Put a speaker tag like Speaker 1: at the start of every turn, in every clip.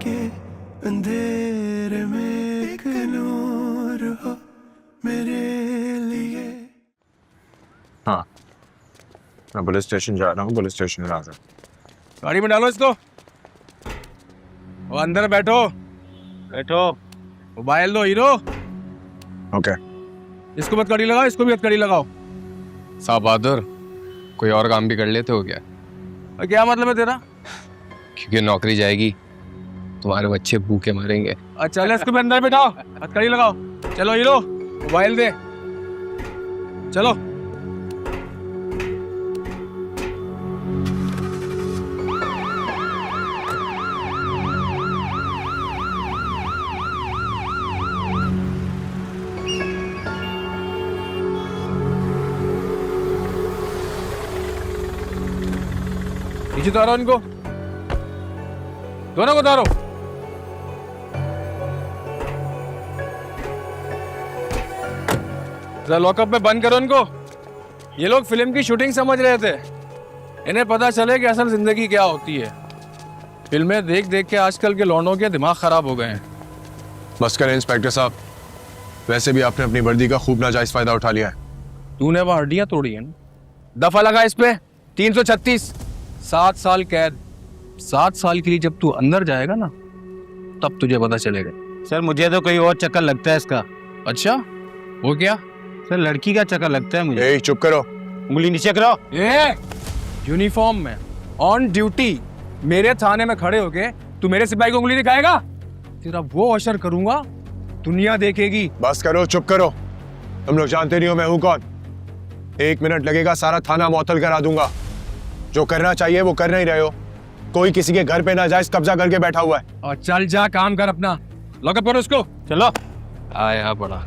Speaker 1: के अंधेरे में एक नूर हो मेरे लिए।
Speaker 2: हाँ, मैं पुलिस स्टेशन जा रहा हूँ, पुलिस स्टेशन में आ जा।
Speaker 3: गाड़ी में डालो इसको। वो अंदर बैठो बैठो। मोबाइल दो हीरो।
Speaker 2: ओके।
Speaker 3: इसको मत कड़ी लगाओ, इसको भी मत कड़ी लगाओ।
Speaker 4: साहब बहादुर, कोई और काम भी कर लेते हो क्या?
Speaker 3: और क्या मतलब है तेरा?
Speaker 4: क्योंकि नौकरी जाएगी, तुम्हारे बच्चे भूखे मरेंगे।
Speaker 3: अच्छा चलो इसको भी अंदर बैठाओ, हथकड़ी लगाओ। चलो हीरो, मोबाइल दे। चलो। नीचे उतारो इनको, दोनों को उतारो। जरा लॉकअप में बंद करो इनको। ये लोग फिल्म की शूटिंग समझ रहे थे, इन्हें पता चले कि असल जिंदगी क्या होती है। फिल्में देख देख के आजकल के लौंडों के दिमाग खराब हो गए हैं।
Speaker 2: बस करें इंस्पेक्टर साहब, वैसे भी आपने अपनी वर्दी का खूब नाजायज फायदा उठा लिया है।
Speaker 3: तूने वह हड्डियां तोड़ी हैं। दफा लगा इस पे 336, 7 साल कैद। 7 साल के लिए जब तू अंदर जाएगा ना, तब तुझे पता चलेगा।
Speaker 5: सर मुझे तो कोई और चक्कर लगता है इसका।
Speaker 3: अच्छा, वो क्या?
Speaker 5: सर लड़की का चक्कर लगता है मुझे।
Speaker 2: ए, चुप करो।
Speaker 5: उंगली नीचे करो।
Speaker 3: यूनिफॉर्म में ऑन ड्यूटी मेरे थाने में खड़े होके तू मेरे सिपाही को उंगली दिखाएगा? तेरा वो अशर करूंगा, दुनिया देखेगी।
Speaker 2: बस करो, चुप करो। तुम लोग जानते नहीं हो मैं हूं कौन। 1 मिनट लगेगा, सारा थाना मुअत्तल करा दूंगा। जो करना चाहिए वो कर नहीं रहे हो। कोई किसी के घर पे नाजायज कब्जा करके बैठा हुआ है।
Speaker 3: और चल जा, काम कर अपना। लॉकअप करो उसको।
Speaker 5: चलो।
Speaker 4: आया बड़ा।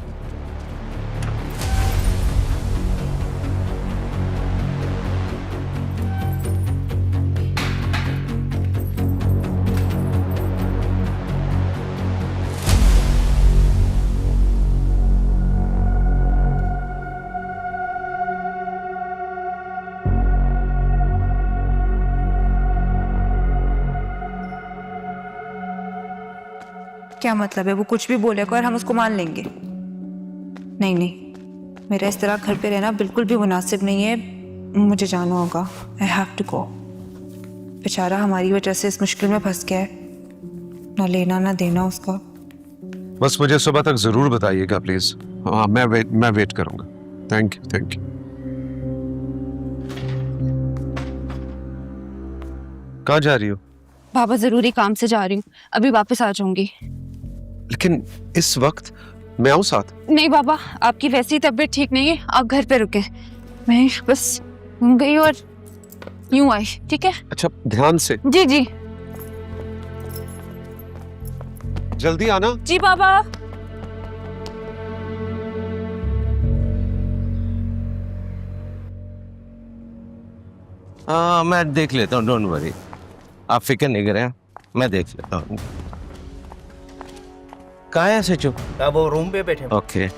Speaker 6: क्या मतलब है? वो कुछ भी बोलेगा और हम उसको मान लेंगे? नहीं नहीं, मेरा इस तरह घर पे रहना बिल्कुल भी मुनासिब नहीं है। मुझे जाना होगा। I have to go. बेचारा हमारी वजह से इस मुश्किल में फंस गया है, ना लेना ना देना उसका।
Speaker 7: बस मुझे सुबह तक जरूर बताइएगा प्लीज। हाँ, मैं वेट करूंगा। Thank you, thank you. कहाँ जा रही हो?
Speaker 8: बाबा जरूरी काम से जा रही हूँ, अभी वापस आ जाऊंगी।
Speaker 7: लेकिन इस वक्त मैं आऊं साथ?
Speaker 8: नहीं बाबा, आपकी वैसी तबीयत ठीक नहीं है, आप घर पे रुके। मैं बस गई और यूं आई, ठीक है?
Speaker 7: अच्छा, ध्यान से।
Speaker 8: जी जी।
Speaker 7: जल्दी आना।
Speaker 8: जी बाबा।
Speaker 5: मैं देख लेता हूँ, डोंट वरी। आप फिक्र नहीं करें, मैं देख लेता हूँ। कहाँ है सचो?
Speaker 9: वो रूम पे बैठे।
Speaker 5: ओके।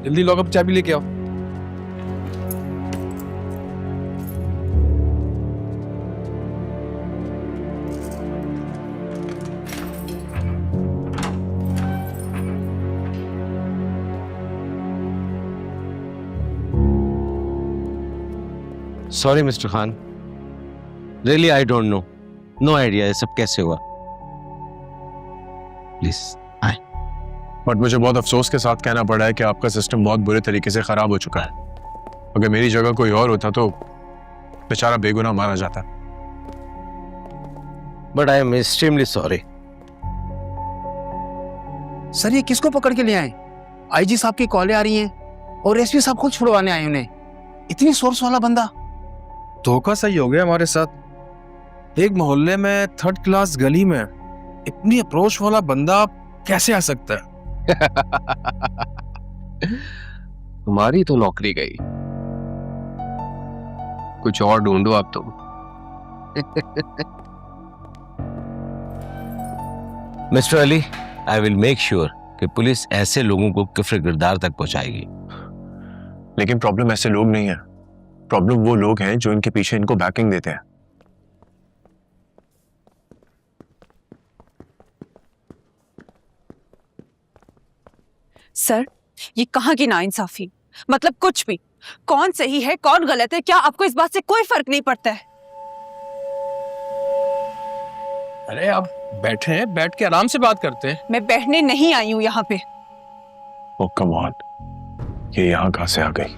Speaker 3: जल्दी लॉकअप चाबी लेके आओ।
Speaker 5: Sorry mister Khan, really I don't know, no idea ये सब कैसे हुआ। प्लीज आए।
Speaker 2: बट मुझे बहुत अफसोस के साथ कहना पड़ा है कि आपका सिस्टम बहुत बुरे तरीके से खराब हो चुका है। अगर मेरी जगह कोई और होता तो बेचारा बेगुनाह मारा जाता।
Speaker 5: But I am extremely sorry.
Speaker 9: Sir ये किसको पकड़ के ले आए? आईजी साहब की कॉलें आ रही हैं और एसपी साहब खुद छुड़वाने आए उन्हें। इतनी सोर्स वाला बंदा।
Speaker 3: धोखा सही हो गया हमारे साथ। एक मोहल्ले में 3rd क्लास गली में इतनी अप्रोच वाला बंदा कैसे आ सकता है?
Speaker 4: तुम्हारी तो नौकरी गई, कुछ और ढूंढो आप तो।
Speaker 5: Mister Ali, I will make sure कि पुलिस ऐसे लोगों को किफ्र गिरदार तक पहुंचाएगी।
Speaker 2: लेकिन प्रॉब्लम ऐसे लोग नहीं है, प्रॉब्लम वो लोग हैं जो इनके पीछे इनको बैकिंग देते हैं।
Speaker 10: सर, ये कहाँ की नाइंसाफी, मतलब कुछ भी, कौन सही है कौन गलत है, क्या आपको इस बात से कोई फर्क नहीं पड़ता है?
Speaker 3: अरे आप बैठे हैं, बैठ के आराम से बात करते हैं।
Speaker 10: मैं बैठने नहीं आई हूँ यहाँ पे।
Speaker 2: ओ कम ऑन, ये यहाँ कहाँ से आ गई?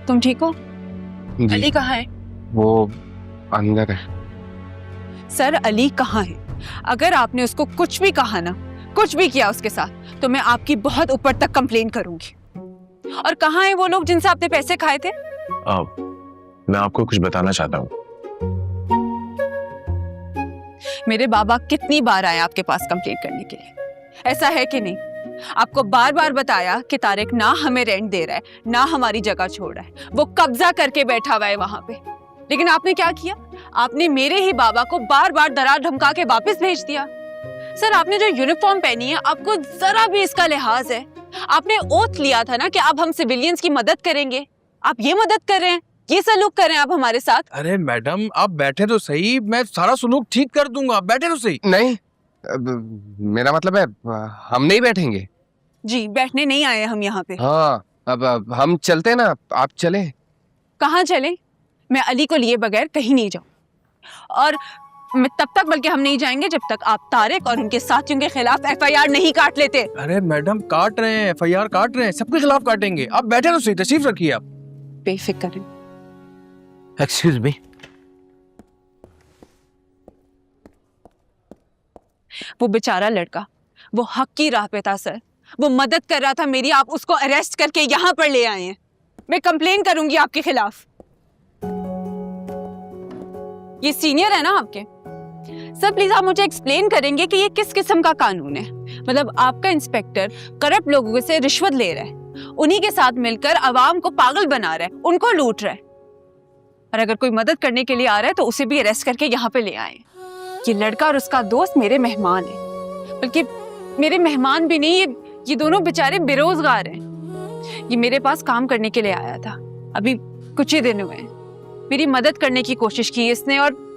Speaker 10: तुम ठीक हो?
Speaker 4: जी,
Speaker 10: अली कहाँ है?
Speaker 4: वो अंदर है।
Speaker 10: सर, अली कहाँ है? अगर आपने उसको कुछ भी कहा ना, कुछ भी किया उसके साथ, तो मैं आपकी बहुत ऊपर तक कंप्लेन करूंगी। और कहाँ है वो लोग जिनसे आपने पैसे खाए थे?
Speaker 2: मैं आपको कुछ बताना चाहता हूँ।
Speaker 10: मेरे बाबा कितनी बार आए आपके पास कंप्लेन करने के लिए, ऐसा है कि नहीं? आपको बार बार बताया कि तारिक ना हमें रेंट दे रहा है, ना हमारी जगह छोड़ रहा है, वो कब्जा करके बैठा हुआ है वहां पे। लेकिन आपने क्या किया? आपने मेरे ही बाबा को बार बार डरा धमका के वापस भेज दिया। सर, आपने जो यूनिफॉर्म पहनी है, आपको जरा भी इसका लिहाज है? आपने ओथ लिया था ना कि आप हम सिविलियंस की मदद करेंगे, आप ये मदद कर रहे हैं, ये सलूक कर रहे हैं आप हमारे साथ।
Speaker 3: अरे मैडम, आप बैठे तो सही, मैं सारा सलूक ठीक कर दूंगा, आप बैठे तो सही।
Speaker 4: नहीं, मेरा मतलब है हम नहीं बैठेंगे।
Speaker 10: जी, बैठने नहीं आए हम यहाँ पे।
Speaker 4: हाँ, अब हम चलते ना, आप चले।
Speaker 10: कहाँ चले? मैं अली को लिए बगैर कहीं नहीं जाऊँ, और मैं तब तक बल्कि हम नहीं जाएंगे जब तक आप तारिक और उनके साथियों के खिलाफ FIR नहीं काट लेते।
Speaker 3: अरे मैडम, काट रहे हैं, FIR काट रहे हैं, सबके खिलाफ काटेंगे। आप बैठे तो सही, तशरीफ रखिए आप।
Speaker 10: बेफिक्र रहें।
Speaker 5: Excuse me.
Speaker 10: वो बेचारा लड़का, वो हक की राह पे था सर, वो मदद कर रहा था मेरी, आप उसको अरेस्ट करके यहाँ पर ले आए हैं। मैं कंप्लेन करूंगी आपके खिलाफ। ये सीनियर है ना आपके? सर प्लीज आप मुझे एक्सप्लेन करेंगे कि ये किस किस्म का कानून है? मतलब आपका इंस्पेक्टर करप्ट लोगों से रिश्वत ले रहा है, उन्हीं के साथ मिलकर अवाम को पागल बना रहा है, उनको लूट रहा है, और अगर कोई मदद करने के लिए आ रहा है तो उसे भी अरेस्ट करके यहाँ पे ले आए। ये लड़का और उसका दोस्त मेरे मेहमान है, बल्कि मेरे मेहमान भी नहीं, ये दोनों बेचारे बेरोजगार हैं। ये मेरे पास काम करने के लिए आया था, अभी कुछ ही दिन हुए हैं। मेरी मदद करने की कोशिश की इसने, और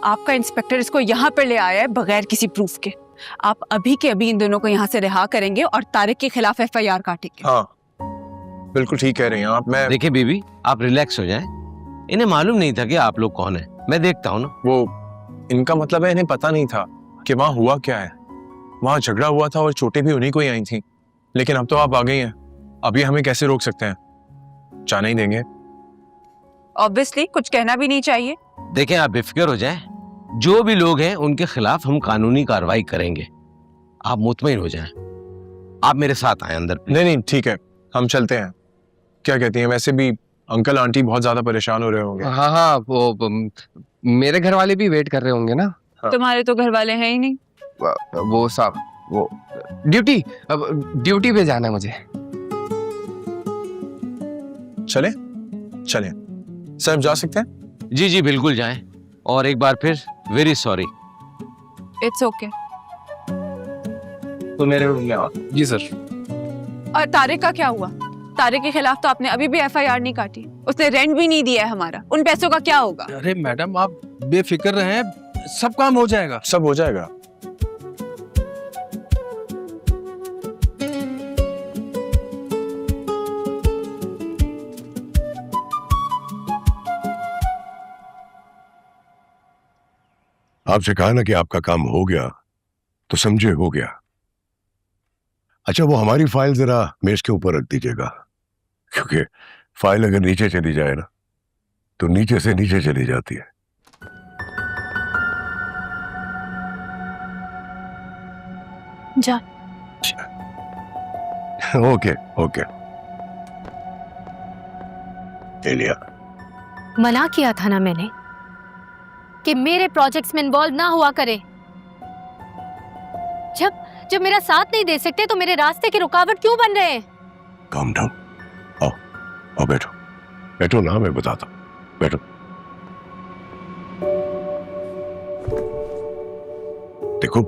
Speaker 10: आपका इंस्पेक्टर इसको यहाँ पर ले आया है बगैर किसी प्रूफ के। आप अभी के अभी इन दोनों को यहाँ से रिहा करेंगे और तारिक के खिलाफ FIR काटेंगे।
Speaker 2: हाँ, बिल्कुल ठीक कह रही हैं आप। मैं
Speaker 5: देखिए बीबी, आप रिलैक्स हो जाएं। इन्हें मालूम नहीं था कि आप लोग कौन हैं। मैं देखता हूँ ना।
Speaker 2: वो इनका मतलब है इन्हें पता नहीं था कि वहाँ हुआ क्या है। वहाँ झगड़ा हुआ था और चोटें भी उन्हीं को ही आई थी। लेकिन अब तो आप आ गई हैं, अभी हमें कैसे रोक सकते हैं? जाने ही देंगे।
Speaker 10: ऑब्वियसली कुछ कहना भी नहीं चाहिए।
Speaker 5: देखें, आप बेफिक्र हो जाएं। जो भी लोग हैं उनके खिलाफ हम कानूनी कार्रवाई करेंगे, आप मुतमईन हो जाएं। आप मेरे साथ आए अंदर।
Speaker 2: नहीं नहीं ठीक है, हम चलते हैं। क्या कहती हैं? वैसे भी अंकल आंटी बहुत ज्यादा परेशान हो रहे होंगे।
Speaker 4: हाँ हाँ, वो मेरे घर वाले भी वेट कर रहे होंगे ना।
Speaker 2: हाँ।
Speaker 10: तुम्हारे तो घर वाले हैं ही नहीं।
Speaker 4: वो साहब, वो ड्यूटी, अब ड्यूटी पे जाना है मुझे।
Speaker 2: चले चले सर, जा सकते हैं?
Speaker 5: जी जी बिल्कुल जाएं। और एक बार फिर वेरी सॉरी।
Speaker 10: It's okay.
Speaker 3: तो मेरे रूम में आओ। जी सर।
Speaker 10: और तारिक का क्या हुआ? तारिक के खिलाफ तो आपने अभी भी FIR नहीं काटी, उसने रेंट भी नहीं दिया है हमारा, उन पैसों का क्या होगा?
Speaker 3: अरे मैडम, आप बेफिक्र रहें, सब काम हो जाएगा।
Speaker 2: सब हो जाएगा।
Speaker 11: आपसे कहा ना कि आपका काम हो गया, तो समझे हो गया। अच्छा, वो हमारी फाइल जरा मेज के ऊपर रख दीजिएगा, क्योंकि फाइल अगर नीचे चली जाए ना तो नीचे से नीचे चली जाती है।
Speaker 8: जा।
Speaker 11: Okay okay. एलिया,
Speaker 8: मना किया था ना मैंने कि मेरे प्रोजेक्ट्स में इन्वॉल्व ना हुआ करे। जब मेरा साथ नहीं दे सकते तो मेरे रास्ते की रुकावट क्यों बन रहे हैं?
Speaker 11: Calm down. आओ आओ, बैठो बैठो ना, मैं बताता हूं, बैठो। देखो,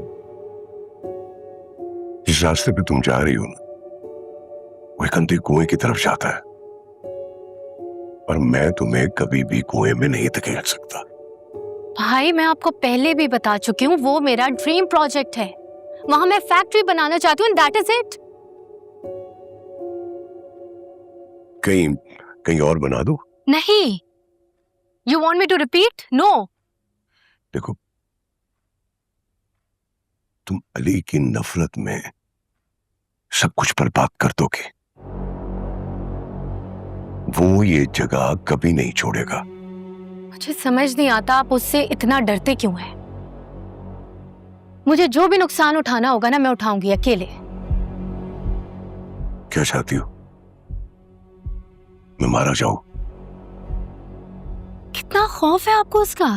Speaker 11: जिस रास्ते पे तुम जा रही हो ना, वो एक अंधे कुएं की तरफ जाता है, और मैं तुम्हें कभी भी कुएं में नहीं धकेल सकता।
Speaker 8: भाई मैं आपको पहले भी बता चुकी हूँ, वो मेरा ड्रीम प्रोजेक्ट है। वहां मैं फैक्ट्री बनाना चाहती हूँ, दैट इज इट।
Speaker 11: कहीं और बना दो।
Speaker 8: नहीं, you want me to repeat? No.
Speaker 11: देखो, तुम अली की नफरत में सब कुछ बर्बाद कर दोगे। वो ये जगह कभी नहीं छोड़ेगा।
Speaker 8: मुझे समझ नहीं आता आप उससे इतना डरते क्यों हैं? मुझे जो भी नुकसान उठाना होगा ना, मैं उठाऊंगी अकेले।
Speaker 11: क्या चाहती हो? मैं मारा जाऊं?
Speaker 8: कितना खौफ है आपको उसका?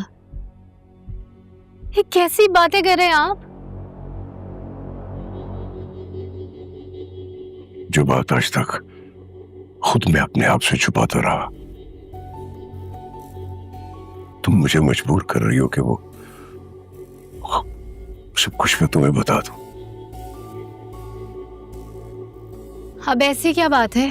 Speaker 8: ये कैसी बातें कर रहे हैं आप?
Speaker 11: जो बात आज तक खुद मैं अपने आप से छुपाता रहा, तुम मुझे मजबूर कर रही हो कि वो सब कुछ मैं तुम्हें बता दूं।
Speaker 8: अब ऐसी क्या बात है?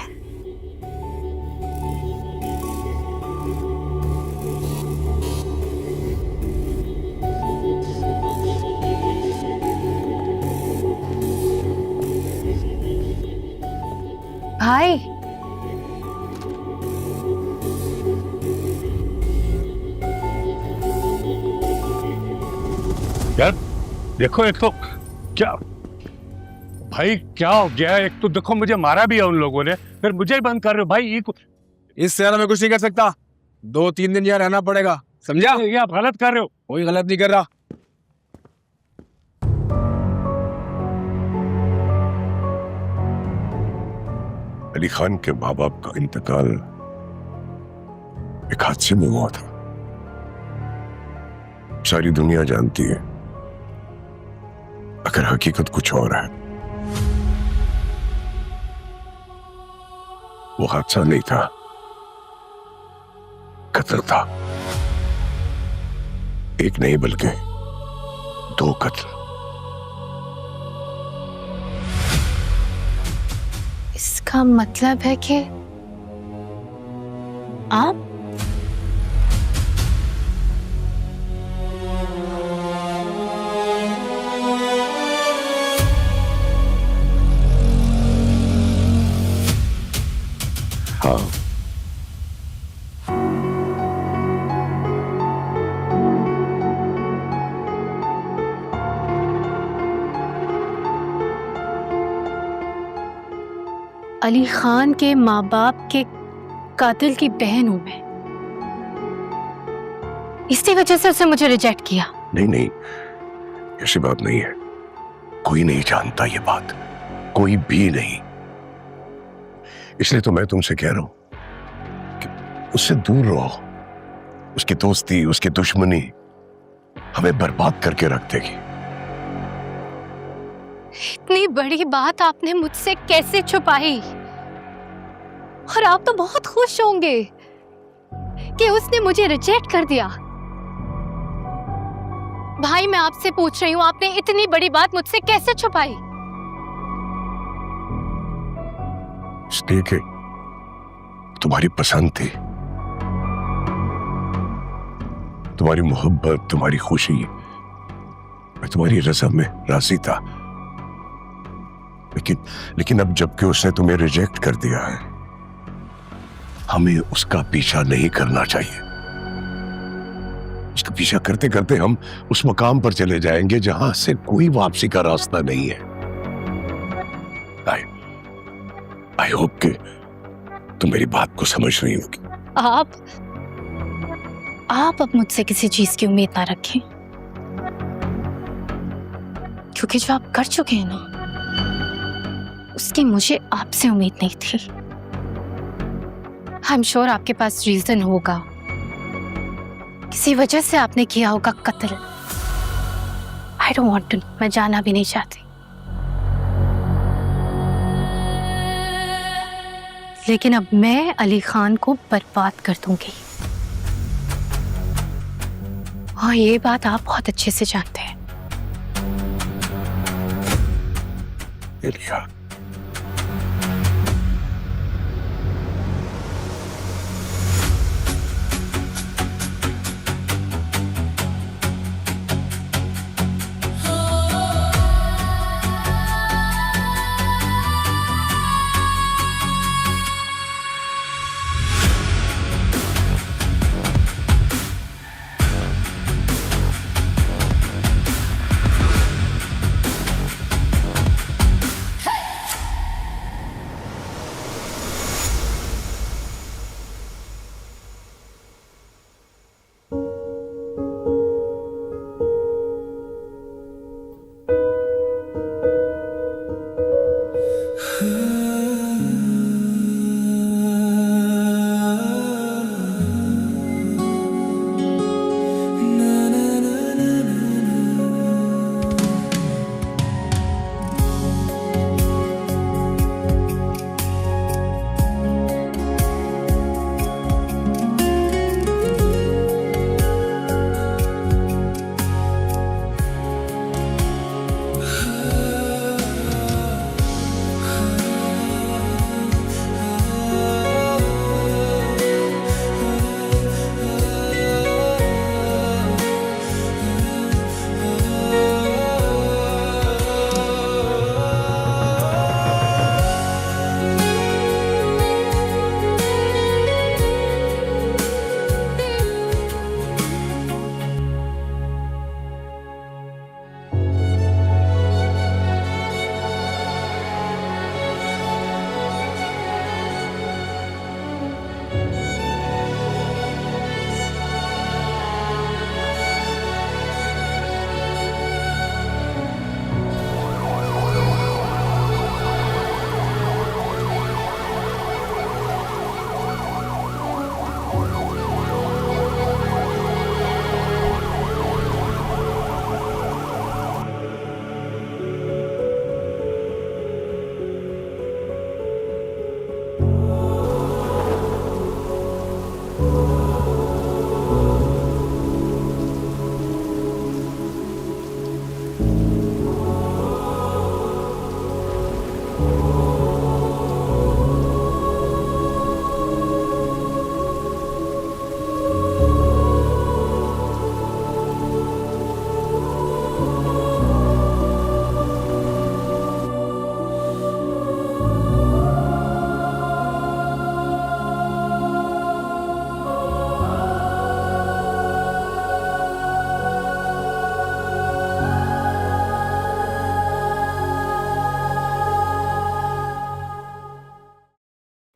Speaker 8: भाई
Speaker 11: यार देखो, एक तो क्या भाई क्या हो गया? एक तो देखो, मुझे मारा भी है उन लोगों ने, फिर मुझे ही बंद कर रहे हो भाई। ये
Speaker 3: इस शहर में कुछ नहीं कर सकता, 2-3 दिन यहाँ रहना पड़ेगा, समझा?
Speaker 11: ये आप गलत कर रहे हो।
Speaker 3: कोई गलत नहीं कर रहा।
Speaker 11: अली खान के माँ बाप का इंतकाल एक हादसे में हुआ था। सारी दुनिया जानती है, अगर हकीकत कुछ और है। वो हादसा नहीं था, कत्ल था। एक नहीं बल्कि 2 कत्ल।
Speaker 8: इसका मतलब है कि आप
Speaker 11: हाँ,
Speaker 8: अली खान के माँ बाप के कातिल की बहन हूं मैं। इसी वजह से उसने मुझे रिजेक्ट किया।
Speaker 11: नहीं नहीं, ऐसी बात नहीं है। कोई नहीं जानता ये बात, कोई भी नहीं। इसलिए तो मैं तुमसे कह रहा हूं कि उससे दूर रहो। उसकी दोस्ती, उसकी दुश्मनी हमें बर्बाद करके रख देगी।
Speaker 8: इतनी बड़ी बात आपने मुझसे कैसे छुपाई? और आप तो बहुत खुश होंगे कि उसने मुझे रिजेक्ट कर दिया। भाई मैं आपसे पूछ रही हूँ, आपने इतनी बड़ी बात मुझसे कैसे छुपाई?
Speaker 11: इसलिए कि तुम्हारी पसंद थी, तुम्हारी मोहब्बत, तुम्हारी खुशी। मैं तुम्हारी रज़ा में राजी था, लेकिन अब जबकि उसने तुम्हें रिजेक्ट कर दिया है, हमें उसका पीछा नहीं करना चाहिए। उसका पीछा करते करते हम उस मकाम पर चले जाएंगे जहां से कोई वापसी का रास्ता नहीं है। आई होप कि तुम मेरी बात को समझ रही होगी।
Speaker 8: आप अब मुझसे किसी चीज की उम्मीद ना रखें, क्योंकि जो आप कर चुके हैं ना, उसकी मुझे आपसे उम्मीद नहीं थी। आई एम श्योर आपके पास रीजन होगा, किसी वजह से आपने किया होगा कत्ल। आई डोंट वांट टू, मैं जानना भी नहीं चाहती। लेकिन अब मैं अली खान को बर्बाद कर दूंगी, और ये बात आप बहुत अच्छे से जानते हैं।
Speaker 11: इलिया,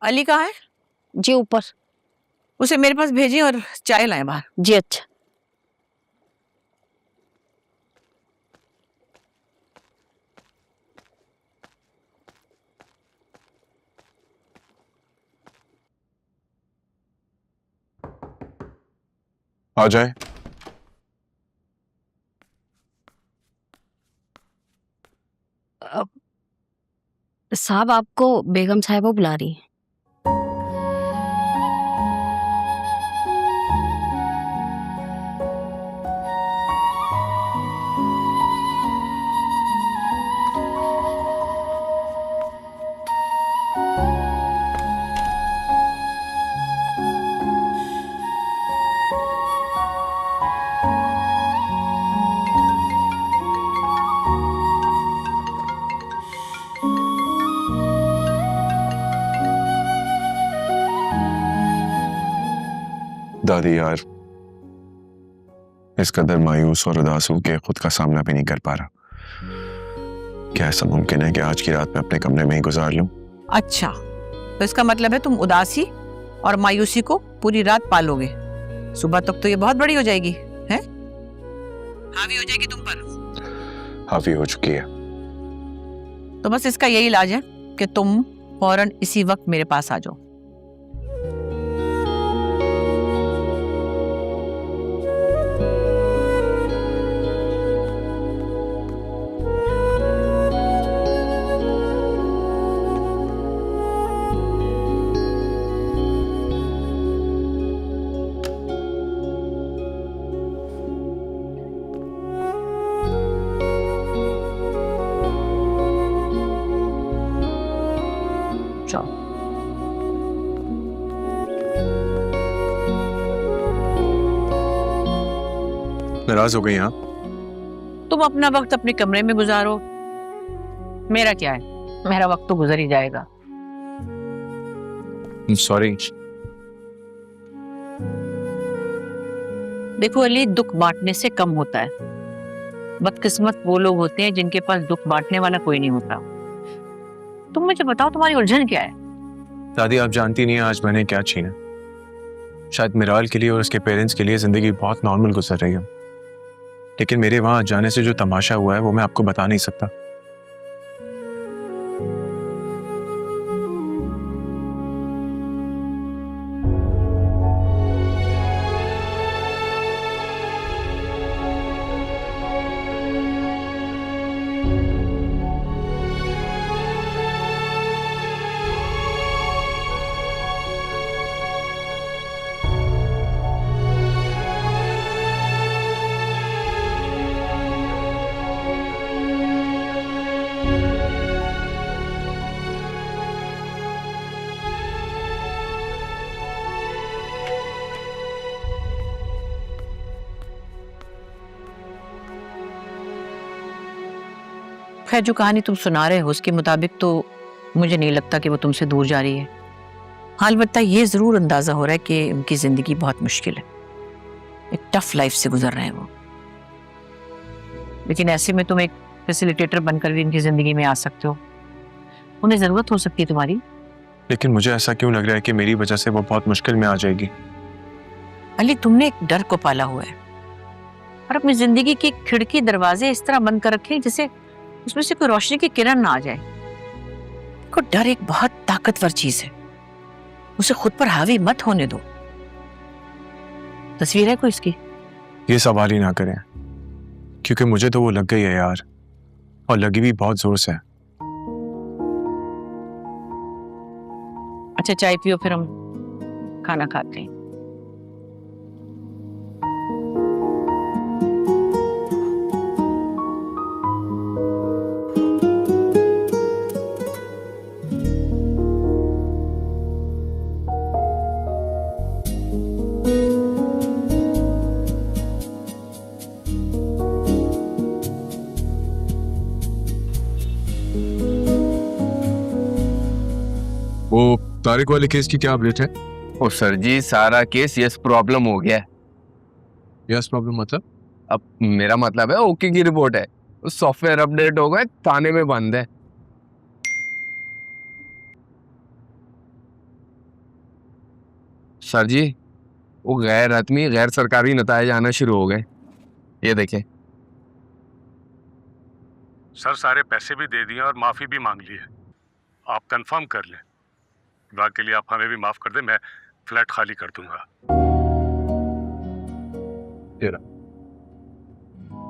Speaker 10: अली कहाँ है?
Speaker 8: जी ऊपर।
Speaker 10: उसे मेरे पास भेजिए और चाय लाए बाहर।
Speaker 8: जी अच्छा।
Speaker 2: आ जाए।
Speaker 8: साहब आपको बेगम साहिबा बुला रही है।
Speaker 2: दादी यार, इस कदर मायूस और उदास हूं कि खुद का सामना भी नहीं कर पा रहा। क्या ऐसा मुमकिन है कि आज की रात मैं अपने कमरे में ही गुजार लूं?
Speaker 10: अच्छा, तो इसका मतलब है तुम उदासी और मायूसी को पूरी रात पालोगे। सुबह तक तो ये बहुत बड़ी हो जाएगी, हैं? हावी हो जाएगी तुम पर।
Speaker 2: हावी हो चुकी है।
Speaker 10: तो बस इसका यही इलाज है कि तुम फौरन इसी वक्त मेरे पास आ जाओ।
Speaker 2: नाराज हो गई आप?
Speaker 12: तुम अपना वक्त अपने कमरे में गुजारो, मेरा क्या है, मेरा वक्त तो गुजर ही जाएगा।
Speaker 2: सॉरी।
Speaker 12: देखो अली, दुख बांटने से कम होता है। बदकिस्मत वो लोग होते हैं जिनके पास दुख बांटने वाला कोई नहीं होता। तुम मुझे बताओ तुम्हारी उलझन क्या है?
Speaker 2: दादी आप जानती नहीं है आज मैंने क्या छीना। शायद मिराल के लिए और उसके पेरेंट्स के लिए जिंदगी बहुत नॉर्मल गुजर रही है, लेकिन मेरे वहां जाने से जो तमाशा हुआ है वो मैं आपको बता नहीं सकता।
Speaker 12: खैर, जो कहानी तुम सुना रहे हो उसके मुताबिक तो मुझे नहीं लगता कि वो तुमसे दूर जा रही है। हाल अलबत्ता ये जरूर अंदाजा हो रहा है कि उनकी जिंदगी बहुत मुश्किल है, एक टफ लाइफ से गुजर रहे हैं वो। लेकिन ऐसे में तुम एक फैसिलिटेटर बनकर भी इनकी जिंदगी में आ सकते हो, उन्हें जरूरत हो सकती है तुम्हारी।
Speaker 2: लेकिन मुझे ऐसा क्यों लग रहा है कि मेरी वजह से वो बहुत मुश्किल में आ जाएगी?
Speaker 12: अली, तुमने एक डर को पाला हुआ है और अपनी जिंदगी की खिड़की दरवाजे इस तरह बंद कर रखे जिसे उसमें से कोई रोशनी की किरण ना आ जाए। को डर एक बहुत ताकतवर चीज है, उसे खुद पर हावी मत होने दो। तस्वीर है कोई इसकी?
Speaker 2: ये सवाल ही ना करें, क्योंकि मुझे तो वो लग गई है यार, और लगी भी बहुत जोर से।
Speaker 12: अच्छा चाय पियो, फिर हम खाना खाते हैं।
Speaker 2: वो तारिक वाले केस की क्या अपडेट है?
Speaker 5: ओ सर जी, सारा केस यस प्रॉब्लम हो गया है।
Speaker 2: यस प्रॉब्लम मतलब?
Speaker 5: अब मेरा मतलब है ओके की रिपोर्ट है, सॉफ्टवेयर अपडेट हो गए, थाने में बंद है। सर जी, वो गैर हतमी गैर सरकारी नतायज आना शुरू हो गए, ये देखें।
Speaker 11: सर सारे पैसे भी दे दिए और माफी भी मांग ली है। आप कंफर्म कर लें, विवाह के लिए आप हमें भी माफ कर दें, मैं फ्लैट खाली कर दूंगा।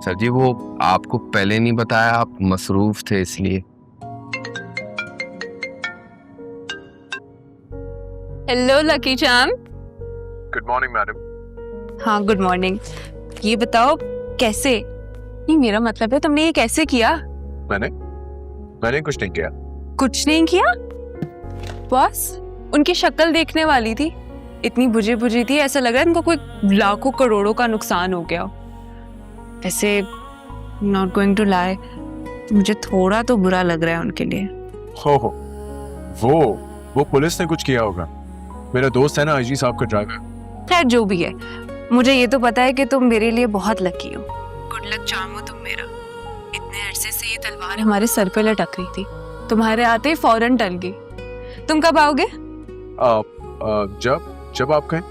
Speaker 5: सर जी, वो आपको पहले नहीं बताया, आप मसरूफ थे इसलिए।
Speaker 10: हेलो लकी चांद।
Speaker 11: Good morning madam.
Speaker 10: हाँ गुड मॉर्निंग। ये बताओ कैसे? नहीं, मेरा मतलब है तुमने ये कैसे किया?
Speaker 2: मैंने कुछ नहीं किया।
Speaker 10: कुछ नहीं किया? बस उनकी शक्ल देखने वाली थी, इतनी बुझी बुझी थी, ऐसा लग रहा है इनको कोई लाखों करोड़ों का नुकसान हो गया। ऐसे नॉट गोइंग टू लाई, मुझे थोड़ा तो बुरा लग रहा है उनके लिए।
Speaker 2: हो वो पुलिस ने कुछ किया होगा। मेरा दोस्त है ना आईजी साहब का ड्राइवर।
Speaker 10: खैर जो भी है, मुझे ये तो पता है कि तुम मेरे लिए बहुत लकी हो। गुड लक चार्म हो तुम मेरा। इतने अरसे से ये तलवार हमारे सर पे लटक रही थी, तुम्हारे आते ही फौरन टल गई। तुम कब आओगे?
Speaker 2: जब आप कहें।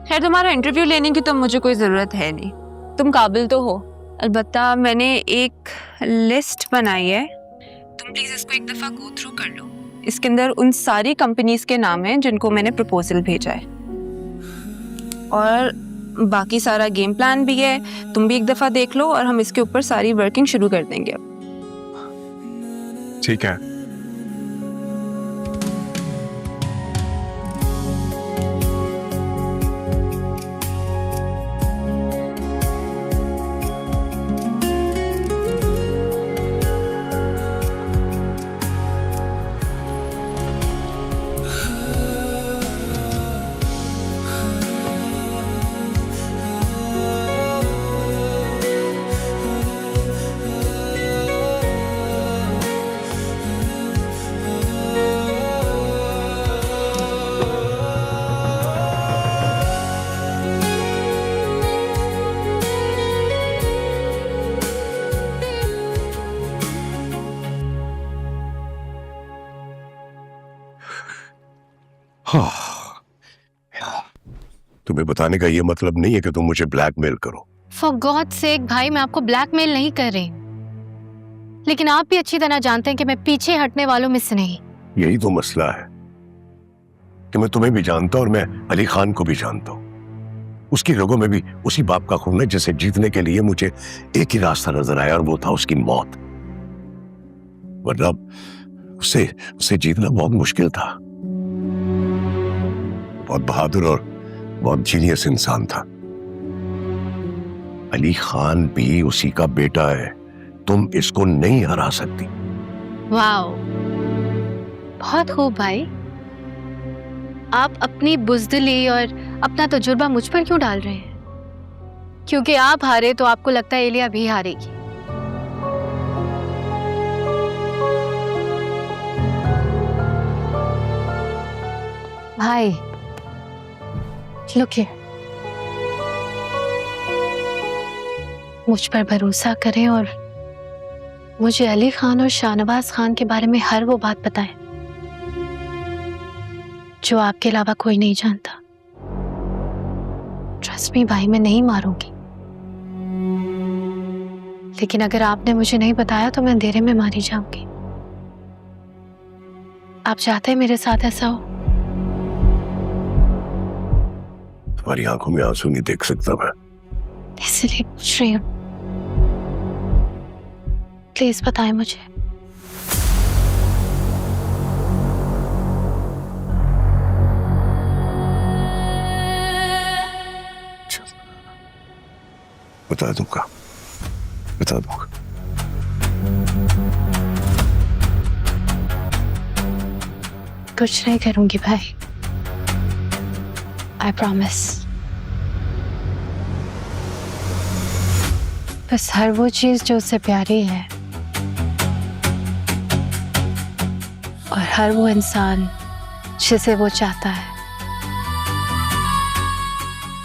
Speaker 10: खैर तुम्हारा इंटरव्यू लेने की तो मुझे कोई जरूरत है नहीं, तुम काबिल तो हो। अलबत्ता मैंने एक लिस्ट बनाई है, तुम प्लीज इसको एक दफा गो थ्रू कर लो। इसके अंदर उन सारी कंपनीज के नाम हैं जिनको मैंने प्रपोजल भेजा है, और बाकी सारा गेम प्लान भी है, तुम भी एक दफा देख लो और हम इसके ऊपर सारी वर्किंग शुरू कर देंगे।
Speaker 2: ठीक है।
Speaker 11: तुम्हें बताने का ये मतलब नहीं है कि तुम मुझे ब्लैकमेल करो।
Speaker 8: फॉर गॉड सेक भाई, मैं आपको ब्लैकमेल नहीं कर रही, लेकिन आप भी अच्छी तरह जानते हैं कि मैं पीछे हटने वालों में से नहीं।
Speaker 11: यही तो मसला है कि मैं तुम्हें भी जानता हूं और मैं अली खान को भी जानता हूं। उसकी रगों में भी उसी बाप का खून है जिसे जीतने के लिए मुझे एक ही रास्ता नजर आया और वो था उसकी मौत। वरना उसे जीतना बहुत मुश्किल था। बहुत बहादुर और बहुत जीनियस इंसान था। अली खान भी उसी का बेटा है। तुम इसको नहीं हरा सकती।
Speaker 8: वाओ, बहुत खूब भाई। आप अपनी बुज़दिली और अपना तजुर्बा मुझ पर क्यों डाल रहे हैं? क्योंकि आप हारे तो आपको लगता है एलिया भी हारेगी। भाई लुक हियर, मुझ पर भरोसा करें और मुझे अली खान और शाहनवाज खान के बारे में हर वो बात बताएं जो आपके अलावा कोई नहीं जानता। ट्रस्ट मी भाई, मैं नहीं मारूंगी, लेकिन अगर आपने मुझे नहीं बताया तो मैं अंधेरे में मारी जाऊंगी। आप चाहते हैं मेरे साथ ऐसा हो?
Speaker 11: तुम्हारी आंखों में आंसू नहीं देख सकता मैं,
Speaker 8: इसलिए पूछ रही हूँ। प्लीज बताएं मुझे।
Speaker 11: बता दूंगा।
Speaker 8: कुछ नहीं करूंगी भाई, आई प्रॉमिस। बस हर वो चीज जो उससे प्यारी है और हर वो इंसान जिसे वो चाहता है,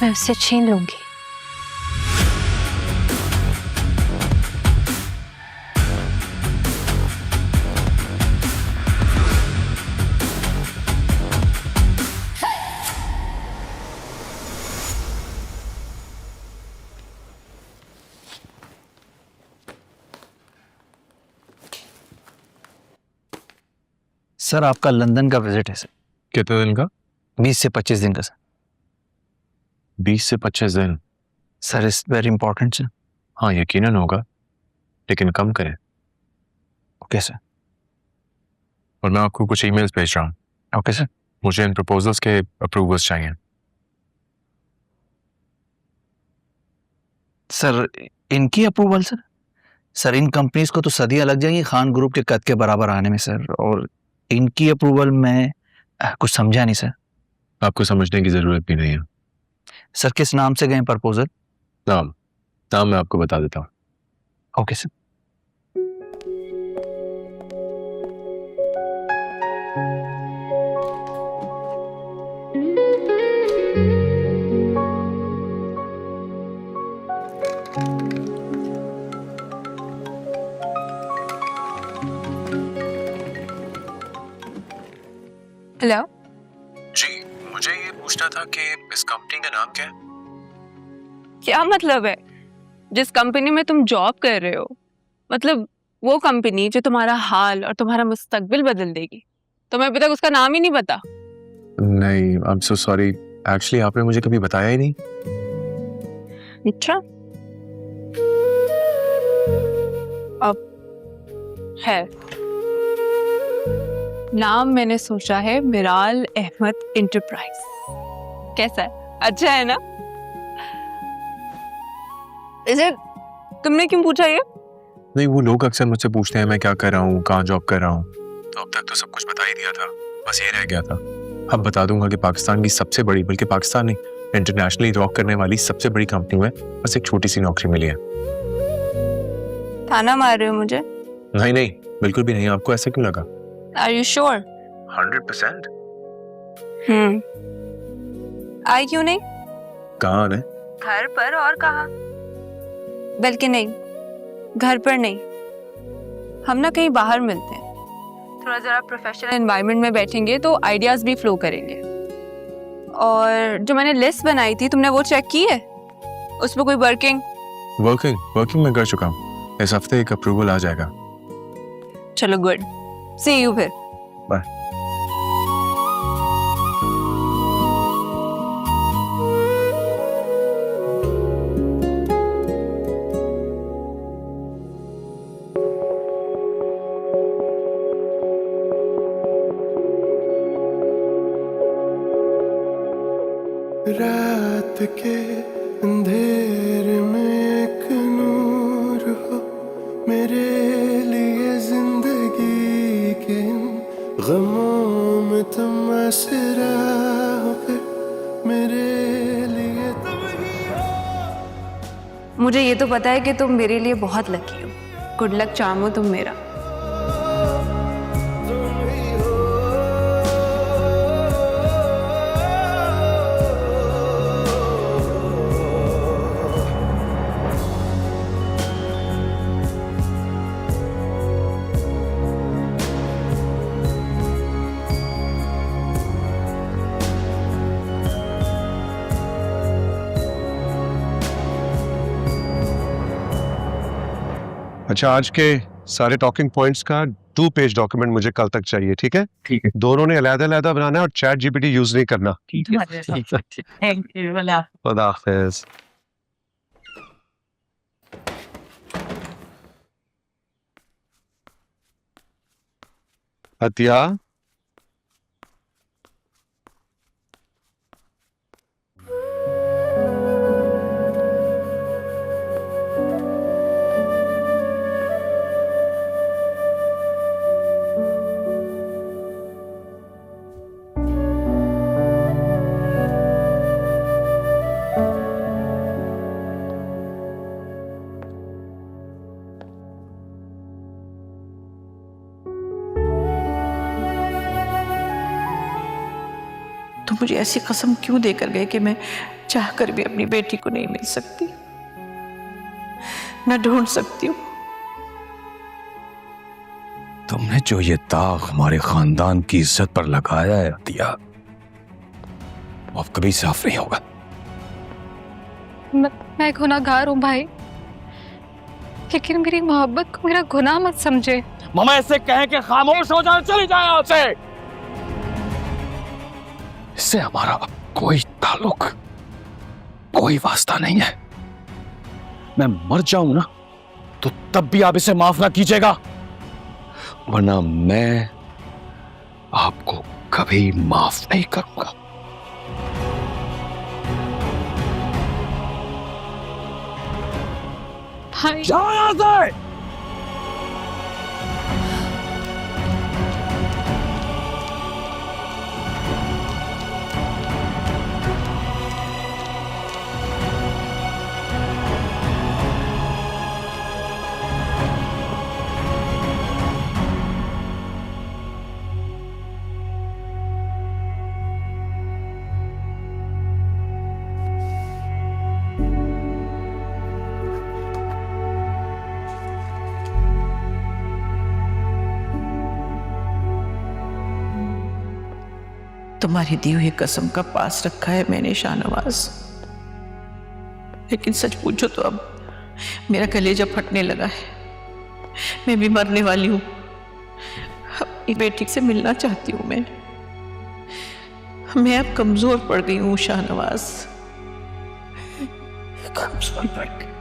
Speaker 8: मैं उससे छीन लूंगी।
Speaker 9: सर आपका लंदन का विजिट है सर।
Speaker 2: कितने दिन का?
Speaker 9: 20 से 25 दिन का सर।
Speaker 2: 20 से 25 दिन?
Speaker 9: Sir it's very important sir.
Speaker 2: हाँ यकीनन होगा, लेकिन कम करें।
Speaker 9: Okay sir.
Speaker 2: और मैं आपको कुछ ईमेल्स भेज रहा हूँ।
Speaker 9: Okay sir.
Speaker 2: मुझे इन प्रपोजल्स के अप्रूवल्स चाहिए।
Speaker 9: सर इनकी अप्रूवल सर? सर इन कंपनीज को तो सदियां लग जाएंगी खान ग्रुप के कद के बराबर आने में सर, और इनकी अप्रूवल में कुछ समझा नहीं सर।
Speaker 2: आपको समझने की जरूरत भी नहीं है।
Speaker 9: सर किस नाम से गए प्रपोजल?
Speaker 2: नाम मैं आपको बता देता हूँ।
Speaker 9: Okay sir.
Speaker 10: हेलो
Speaker 2: जी, मुझे ये पूछना था कि इस कंपनी का नाम क्या है?
Speaker 10: क्या मतलब है? जिस कंपनी में तुम जॉब कर रहे हो, मतलब वो कंपनी जो तुम्हारा हाल और तुम्हारा मुस्तकबिल बदल देगी, तुम्हें अभी तक उसका नाम ही नहीं पता?
Speaker 2: नहीं, I am so sorry, actually आपने मुझे कभी बताया ही नहीं।
Speaker 10: अच्छा, अब है नाम मैंने सोचा है मिराल अहमद एंटरप्राइज। कैसा है? अच्छा है ना? इसे तुमने क्यों पूछा ये?
Speaker 2: नहीं, वो लोग अक्सर मुझसे पूछते हैं मैं क्या कर रहा हूँ, कहाँ जॉब कर रहा हूँ, तो अब तक तो सब कुछ बता ही दिया था, बस ये रह गया था। अब बता दूंगा कि पाकिस्तान की सबसे बड़ी, बल्कि पाकिस्तान नहीं, इंटरनेशनली रॉक करने वाली सबसे बड़ी कंपनी में बस एक छोटी सी नौकरी मिली है।
Speaker 10: ताना मार रहे हो मुझे?
Speaker 2: नहीं, बिल्कुल भी नहीं। आपको ऐसा क्यों लगा?
Speaker 10: Are you sure?
Speaker 2: 100%।
Speaker 10: आई क्यों नहीं?
Speaker 2: कहाँ आना है?
Speaker 10: घर पर और कहाँ? बल्कि नहीं, घर पर नहीं, हम ना कहीं बाहर मिलते हैं। थोड़ा जरा प्रोफेशनल एनवायरनमेंट में बैठेंगे तो आइडियाज भी फ्लो करेंगे। और जो मैंने लिस्ट बनाई थी तुमने वो चेक की है? उसमें कोई
Speaker 2: वर्किंग मैं कर चुका हूँ। इस हफ्ते एक अप्रूवल आ जाएगा।
Speaker 10: चलो गुड, सी यू फिर।
Speaker 2: बाय।
Speaker 1: रात के अंधेरे में एक नूर हो, मेरे लिए जिंदगी के इन गमों में तुम आसरा हो, फिर मेरे लिए तुम ही हो।
Speaker 6: मुझे ये तो पता है कि तुम मेरे लिए बहुत लकी हो। गुड लक चार्म हो तुम मेरा।
Speaker 7: अच्छा, आज के सारे टॉकिंग पॉइंट्स का 2 पेज डॉक्यूमेंट मुझे कल तक चाहिए, ठीक है?
Speaker 9: ठीक है।
Speaker 7: दोनों ने अलग-अलग बनाना है और चैट जीपीटी यूज नहीं करना।
Speaker 9: ठीक है।
Speaker 12: Thank you.
Speaker 7: खुदा हाफिज। अतिया,
Speaker 12: तो मुझे ऐसी कसम क्यों देकर गए कि मैं चाहकर भी अपनी बेटी को नहीं मिल सकती, न ढूंढ सकती हूँ।
Speaker 9: तुमने जो ये दाग हमारे खानदान की इज्जत पर लगाया है अतिया, वो अब कभी साफ नहीं होगा।
Speaker 8: मैं गुनहगार हूँ भाई, लेकिन मेरी मोहब्बत को मेरा गुनाह मत समझे।
Speaker 3: मामा ऐसे कहे कि खामोश हो जाओ, चली जाए यहाँ से।
Speaker 9: इससे हमारा अब कोई ताल्लुक, कोई वास्ता नहीं है। मैं मर जाऊं ना तो तब भी आप इसे माफ ना कीजिएगा, वरना मैं आपको कभी माफ नहीं करूंगा।
Speaker 8: भाई
Speaker 3: जाओ यहाँ से।
Speaker 12: तुम्हारी दी हुई कसम का पास रखा है मैंने शाहनवाज, लेकिन सच पूछो तो अब मेरा कलेजा फटने लगा है। मैं भी मरने वाली हूँ, अपनी बेटी से मिलना चाहती हूँ। मैं अब कमजोर पड़ गई हूँ शाहनवाज, कमजोर पड़ गई।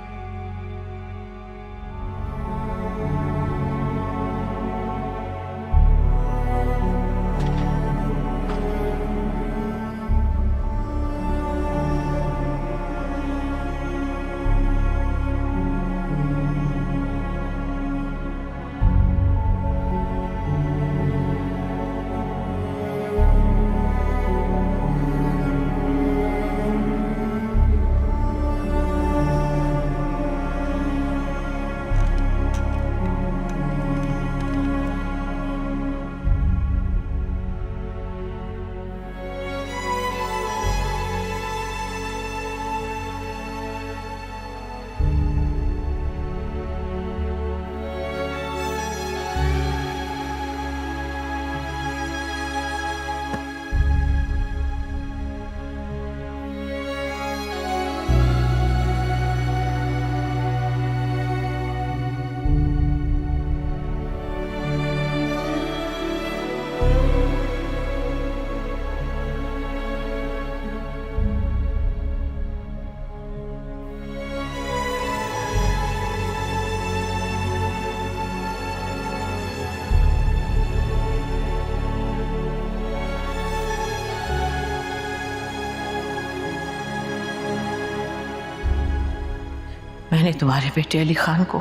Speaker 12: मैंने तुम्हारे बेटे अली खान को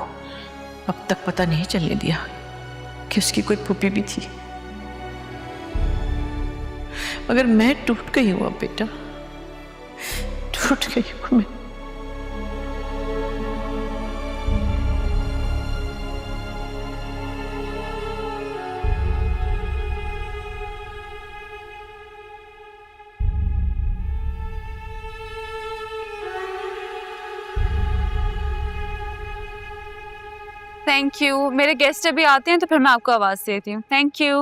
Speaker 12: अब तक पता नहीं चलने दिया कि उसकी कोई फूफी भी थी, मगर मैं टूट गई हूं अब बेटा, टूट गई हूं मैं।
Speaker 10: Thank you. मेरे गेस्ट अभी आते हैं तो फिर मैं आपको आवाज देती हूँ। Thank you.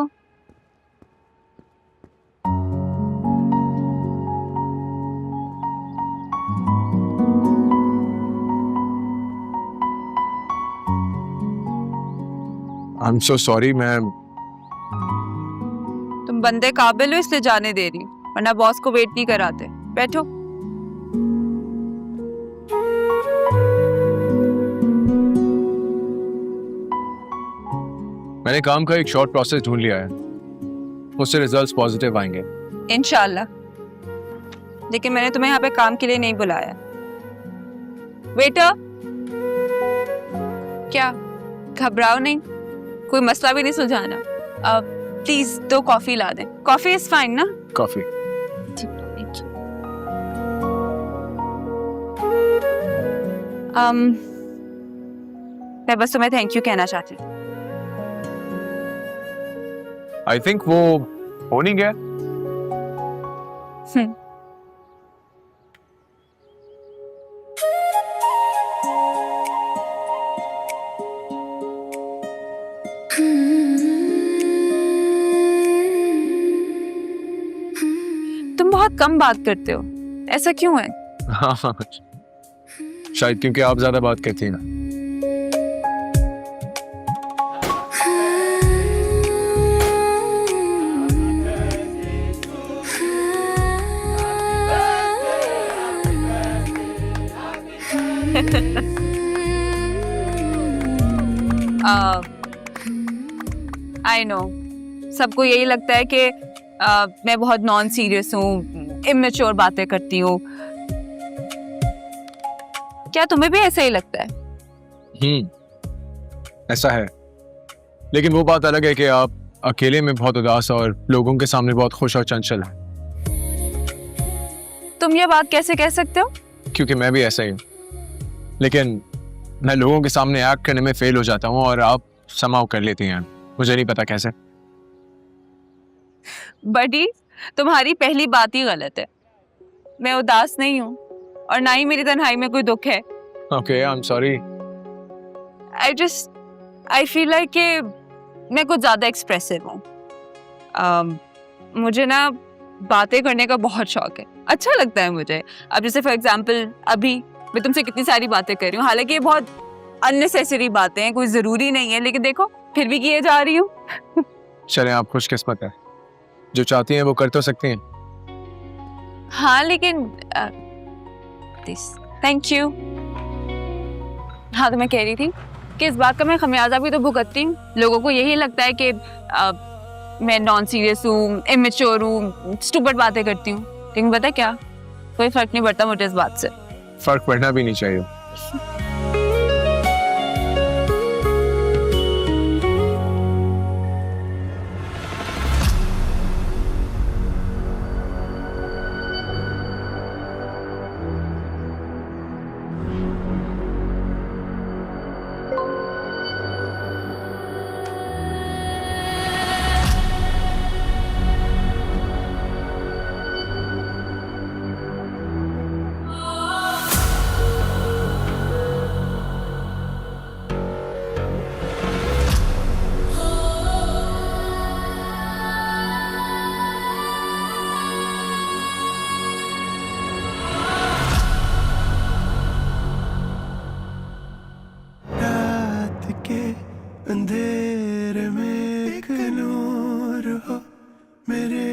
Speaker 2: I am so sorry. मैं
Speaker 10: तुम बंदे काबिल हो इसलिए जाने दे रही हूँ, वरना बॉस को वेट नहीं कराते। बैठो।
Speaker 3: मैंने काम का एक शॉर्ट प्रोसेस ढूंढ लिया है, उससे रिजल्ट्स पॉजिटिव आएंगे
Speaker 10: इंशाल्लाह। लेकिन मैंने तुम्हें यहाँ पे काम के लिए नहीं बुलाया। वेटर, क्या घबराओ नहीं, कोई मसला भी नहीं सुलझाना। प्लीज 2 कॉफी ला दें। कॉफी इज फाइन ना?
Speaker 3: कॉफी।
Speaker 10: मैं बस तुम्हें थैंक यू कहना चाहती हूँ।
Speaker 3: आई थिंक वो हो नहीं गया।
Speaker 10: तुम बहुत कम बात करते हो, ऐसा क्यों है?
Speaker 3: हाँ, शायद क्योंकि आप ज्यादा बात करती हैं ना।
Speaker 10: आई नो, सबको यही लगता है कि मैं बहुत नॉन सीरियस हूँ, इमेच्योर बातें करती हूँ। क्या तुम्हें भी ऐसा ही लगता है?
Speaker 3: ऐसा है, लेकिन वो बात अलग है कि आप अकेले में बहुत उदास और लोगों के सामने बहुत खुश और चंचल हैं।
Speaker 10: तुम ये बात कैसे कह सकते हो?
Speaker 3: क्योंकि मैं भी ऐसा ही हूँ, लेकिन मैं लोगों के सामने एक्ट करने में फेल हो जाता हूँ और आप समाव कर लेती हैं। मुझे नहीं पता कैसे।
Speaker 10: बडी, तुम्हारी पहली बात ही गलत है। मैं उदास नहीं हूँ और ना ही मेरी तन्हाई में कोई दुख है।
Speaker 3: Okay, I am sorry.
Speaker 10: I feel like कि मैं कुछ ज्यादा एक्सप्रेसिव हूँ। मुझे ना बातें करने का बहुत शौक है, अच्छा लगता है मुझे। अब जैसे फॉर एग्जाम्पल अभी मैं तुमसे कितनी सारी बातें कर रही हूँ, हालांकि ये बहुत अननेसेसरी बातें हैं, कोई जरूरी नहीं है, लेकिन देखो फिर भी किए जा रही हूँ।
Speaker 3: चलें, आप खुशकिस्मत हैं, जो चाहती हैं वो कर तो सकती हैं।
Speaker 10: हाँ लेकिन थैंक यू। हाँ तो मैं कह रही थी कि इस बात का मैं खमियाजा भी तो भुगतती हूँ। लोगों को यही लगता है कि मैं नॉन सीरियस हूँ, इमेच्योर हूँ, स्टूपिड बातें करती हूँ, लेकिन पता क्या, कोई फर्क नहीं पड़ता मुझे इस बात से।
Speaker 3: फर्क पड़ना भी नहीं चाहिए।
Speaker 1: अंधेरे में एक नूर हो मेरे